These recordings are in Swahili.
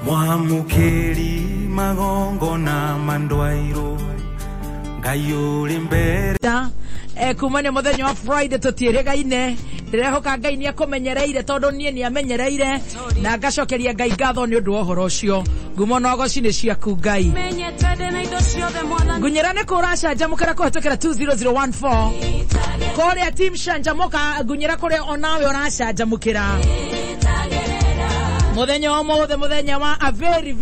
Mwamukeri magongo na mandwairo Ngayuri mbere kumane muthenya wa Friday tutierega ine ndirehoka Ngai ni akumenyereire tondu nie ni amenyereire na ngacokeria Ngai ngatho ni undu wa horo ucio ngumo no gocine ciaku Ngai ngunyerane kurasha jamukara kuhetokera 20014 kore team shanjamoka ngunyera kore onawe orasha jamukira muthenya wa a very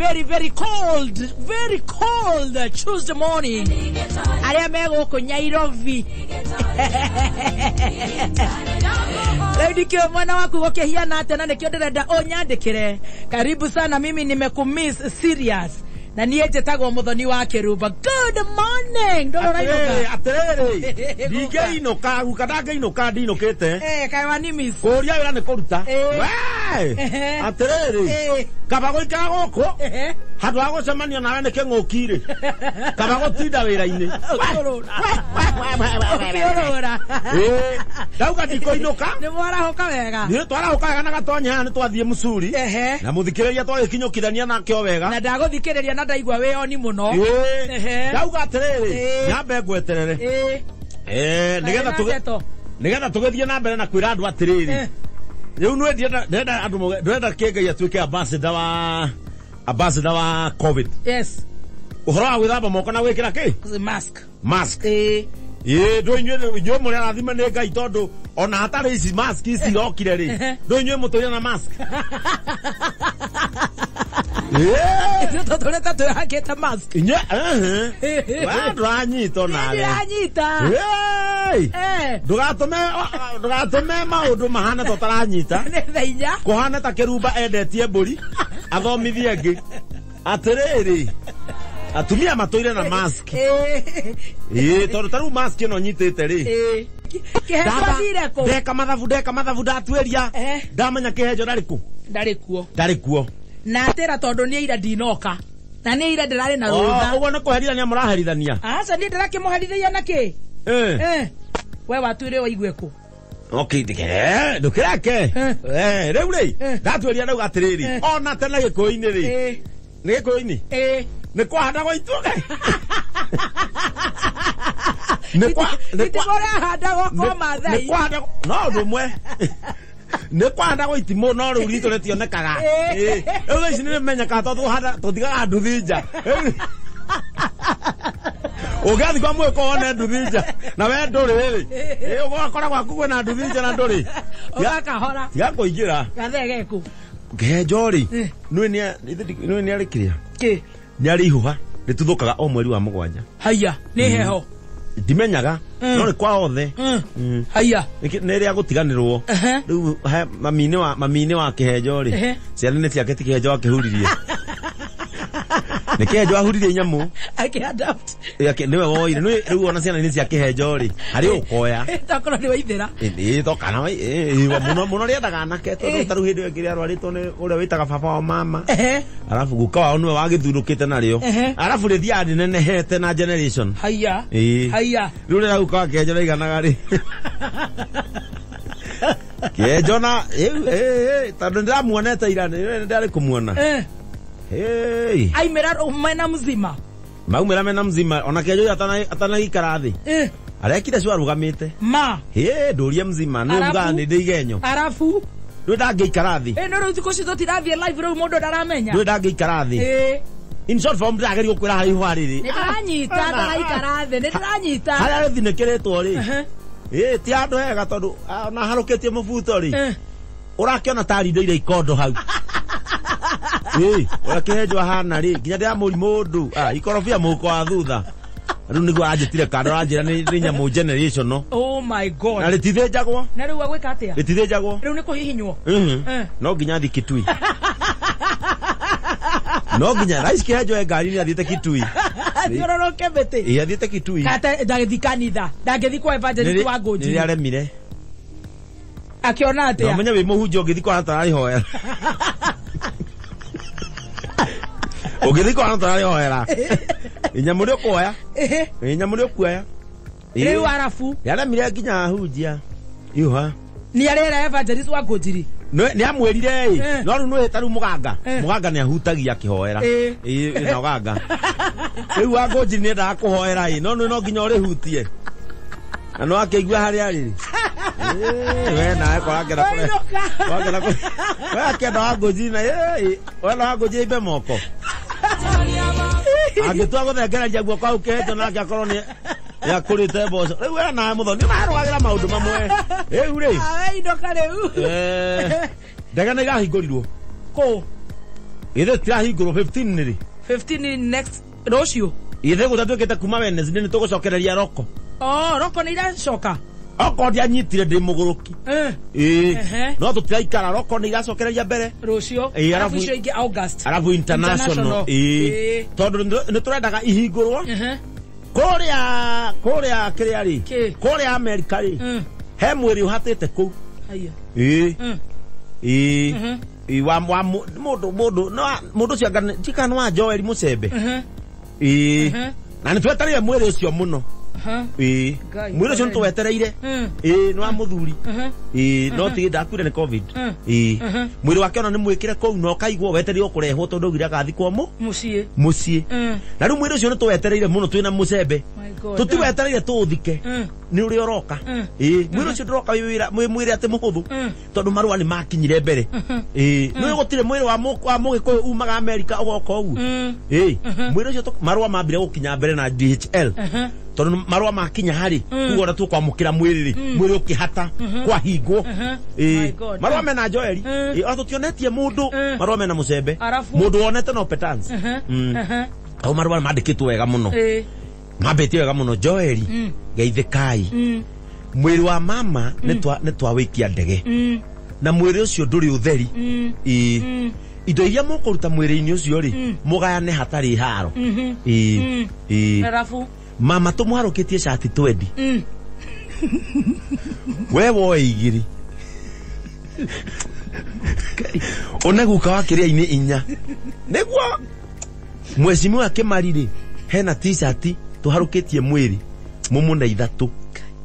cold Tuesday morning aria mego kunyairovi Lady Kyo mwana waku gokehiana atena nikio ndirenda onyandikire karibu sana mimi nimekumiss serious na niye jetagwo muthoni wa Kiruba good morning ndoro inoka atere dige inoka ukadage inoka ndinokete kai wani miss kuria wira ne kuruta we atere kabago ikagoko handu wa gucemania nawe nike ngukire kabago tinda wira-ini dauga ndiko inoka ni mwarahoka wega ni twarahoka wega na gatonya ni twathie Musuri na muthikireria twagikinyukithania nakio wega na ndaguthikiriria na ndaigwa we oni muno dauga atiriri nyambe ngweterere nigetha tugithie na mbere na kwira andu atiriri riu nwe ndenda andu ndenda Ngai atuike ambassador wa COVID. Yes. Uhoro wa gwithamba moko na gwikira ki? Mask. Ndo inywe muri arathima ni Ngai tondu ona hatari ici mask ici okire ri. Ndo inywe muturia na mask. Tutore tatu haketa mask. Inywe ranyito nawe. Ranyita. Ndugatume maundu mahana totaranyita. Thainya. Kuhana ta Kiruba endetie mburi. Athomithie ngi. Atiriri. Atumia matoire na mask. Tondu taru mask ino nyitite ri. Kehebadire ko. Deka mathavu ndatueria. Ndamenya kihejo ndarikuo. Na atera tondu ni ira ndinoka. Na ni ira ndirari na rutha. Ugo na kuherithania muraherithania. Aca ni ndirakimuherithia naki? We watuire waigwe ku. Okay, ndukirake. Riu ri ndatueria ndauga atiriri. Ona tena gikuyu-ini ri. Ni gikuyu-ini? Ni kwahanda gwa ituge. Nikwahanda handa gwa Mathai. Ni kwahanda no ndumwe. Ni kwahanda gwa itimo no riu ritu ritionekaga. Riu ici ni menya ka tutigaga nduthi nja. Ugathi kwa mweko one nduthi na we nduri ri. Ugakora gwaku kwina nduthi nja na nduri. Ugakahora. Tiga kuingira. Gathegeku. Ngejori. Nwe ni arikiria. Ki. Ni arihuha. Rituthukaga o mweri wa 7. Haya, ni heho. Ndimenyaga. No ni kwa othe. Haya. Ni ria gutiganirwo. Riu mamine wa kihejori. Ciana ni ciake tikihejo akihuririe. Nikihejo ahuririe nyamu. Akiadapt. Niwe woire. Riu ona ciana ni ciakihejori. Hari ukoya. Takora ni waithira. Tokana muno riendaga anake tondu taru hindi io ngiri arwaritwo ni uria witaga baba wa mama. Arafu guka wao niwe wagithurukite nario. Arafu rithia ninenehete na generation. Haya. Riu ria guka wakejora iganaga ri. Kejona tondu ndiramuonete ira ndari kumuona. Aimera mena mzima. Maumera mena mzima ona kejo atana ikara thi. Arekire cwa rugamite. Nduria mzima no mgani ndigenyo. Arafu ndangeikara thi. No ruthiko cito tirathie live ro mundu ndaramenya. Ndangeikara thi. In short form ndageri gukwira hari hwariri. Ndiranyita ndaikara thi ndiranyita. Haria thinekeretwo ri. Ti andu hega tondu na haruketie mubuto ri. Urakiona tari ndo ire ikondo hau. Urakihejo hana ri nginya ndira muri mundu ikorofia muko wa thutha. Riu nigu anjitire kando anjira ni nyamu generation no. Oh my god. Na ritithejagwo. Na riu agwika atia? Ritithejagwo. Riu ni kuhihinywo. No nginya thi Kitui. No nginya rais kihejo ngari ni athiete Kitui. Thiororoke bete. Athiete Kitui. Kata ndagithi kanitha. Ndagithi kwa evangelist wa Goji. Ni aremire. Akiona atia? No menya wi muhunjo ngithi kwa atari hoya. Ugithi kwa atari hoya. Inyamuri okuoya. Inyamuri okuoya. Riu arafu. Yaremire nginya hunjia. Iuha. Ni arera evangelist wa Gojiri. nĩ amwĩrire no rĩu nĩ taru mũganga nĩ ahutagia akĩhoera na mũganga rĩu Wangũnjiri nĩ endaga kũhoera no nginya ũrĩhutie na no akĩigua harĩa arĩ we nawe korangĩra we akĩenda Wangũnjiri na we na Wangũnjiri imbe moko angĩtua gũthengereria guoko hau kĩhetwo nake akorwo nĩ yakũrĩte mboco rĩu we nawe mũthoni nĩmarũagĩra maũndũ mamwe rĩu rĩ indoka rĩu ndege nĩ irahingũrirwo kũ ithe tirahingũrwo 15 rĩ 15 next rũciũ ithe gũtatuĩkĩte kuma Wednesday nĩ tũgũcokereria Roko Roko nĩ iracoka Roko ndianyitire ndĩ mũgũrũki no tũtiraikara Roko nĩ iracokereria mbere rũciũ arabu icio ingĩ August arabu international tondũ nĩ tũrendaga ihingũrwo kũrĩa kĩrĩa rĩ kũrĩa Amerika rĩ he mwĩrĩ ũhatĩte kũu wa mũndũ ũcio anga tikana wa Joel Musembe na nĩ twetereire mwĩrĩ ũcio mũno mwĩrĩ ũcio nĩ tũwetereire nĩ wa mũthuri no tigĩ ndakuire nĩ covid mwĩrĩ wake ona nĩ mwĩkĩre kũu no kaigwo wetereire kũrehwo tondũ augire agathikwo mũciĩ na rĩu mwĩrĩ ũcio nĩ tũwetereire mũno twĩna Musembe tũtiwetereire tũũthike nĩ ũrĩa ũroka mwĩrĩ ũcio ndũroka mwĩrĩ atĩ mũhũthũ tondũ marũa nĩ makinyire mbere nĩ gũtirĩ mwĩrĩ wa Mũgĩkũyũ umaga Amerika ũgoka ũguo mwĩrĩ ũcio marũa mambire gũkinya mbere na DHL tondũ marũa makinya harĩ kuo na tũkwamũkĩra mwĩrĩ mwĩrĩ ũkĩhata kwa hingwo marũa mena Joel ona tũtionetie mũndũ marũa mena Musembe mũndũ wonete no Petans au marũa mandĩkĩtwo wega mũno mambĩtio wega mũno Joel geithĩkai mwĩrĩ wa mama nĩ twawĩkia ndege na mwĩrĩ ũcio ndũrĩ ũtheri indo iria mũkũruta mwĩrĩ-inĩ ũcio rĩ mũgayane hatarĩ haro mama tũmwarũkĩtie shati 20 we woe igĩrĩ one guka wa kĩrĩa-inĩ 4 nĩguo mwecimu Kĩmari rĩ hena t-shirt tũharũkĩtie mwĩrĩ mũmũna 3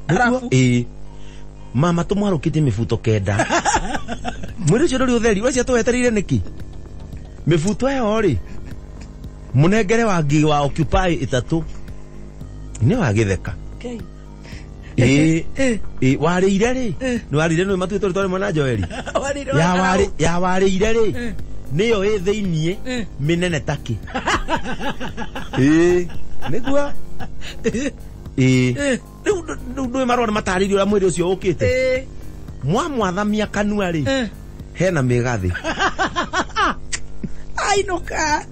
nĩguo mama tũmwarũkĩtie mĩbuto 9 mwĩrĩ ũcio ndũrĩ ũtheri wecia tũwetereire nĩkĩ mĩbuto ĩyo rĩ mũnengere wangi wa Occupy 3 nĩ wagĩtheka warĩire rĩ nĩ warĩire nĩ matuĩtwo rĩtwa rĩmwe na Joel ya warĩire rĩ nĩyo ĩ thĩiniĩ mĩnene takĩ nĩguo rĩu nĩ marũa nĩ matarĩirio ũrĩa mwĩrĩ ũcio ũkĩte mwamwathamia kanua rĩ hena mĩgathĩ ainũka